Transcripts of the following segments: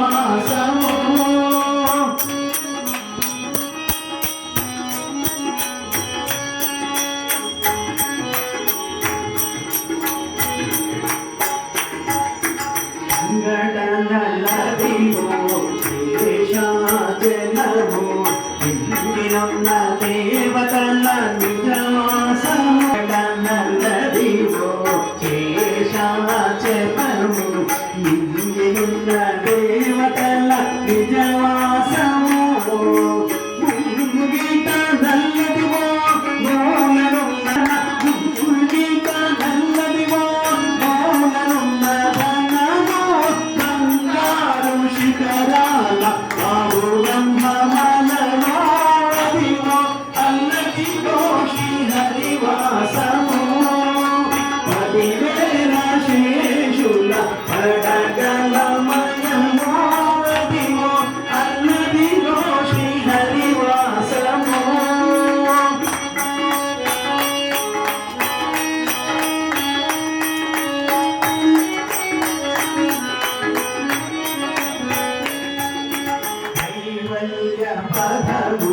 నివాసము ఘటనలదివో శేషాచలము ఇందిరన్న దేవతల నిజవాసము ఘటనలదివో శేషాచలము ఇందిరున్న దేవతల నిజవాసము గీత నల్లదివో మౌననున్న గీత నల్లదివో మౌననున్న శిఖరాల బ్రహ్మమలవాదివో అల్లదివో శ్రీహరివాసము పదివేల శేషుల పడగలమయమోదివో అల్లదివో శ్రీహరివాసము పదము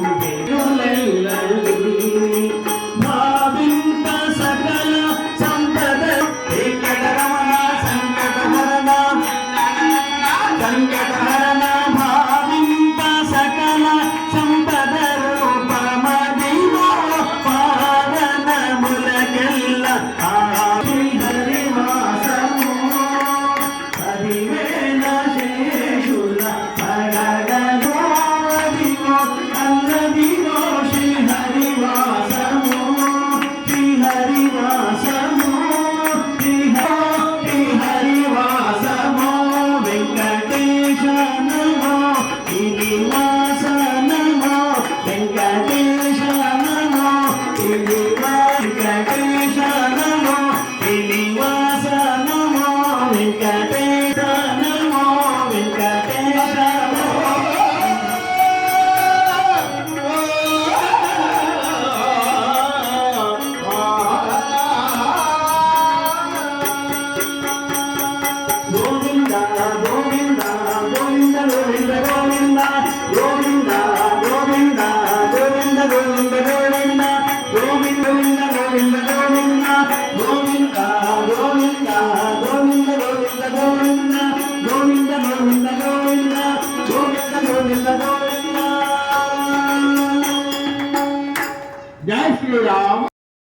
భావింప సకల సంపద వెంకటరమణ సంకటహరణ సంకటహరణ భావింప సకల సంపద రూపమదివో పావనములకెల్ల హరివాసము పదివేల శేషుల పడగలో అల్లదివో శ్రీహరివాసము శ్రీహరివాసము శ్రీహరివాసము వెంకటేశ నమో శ్రీనివాస నమో వెంకటేశ నమో వెంకటేశ నమో శ్రీనివాస నమో వెంకటేశ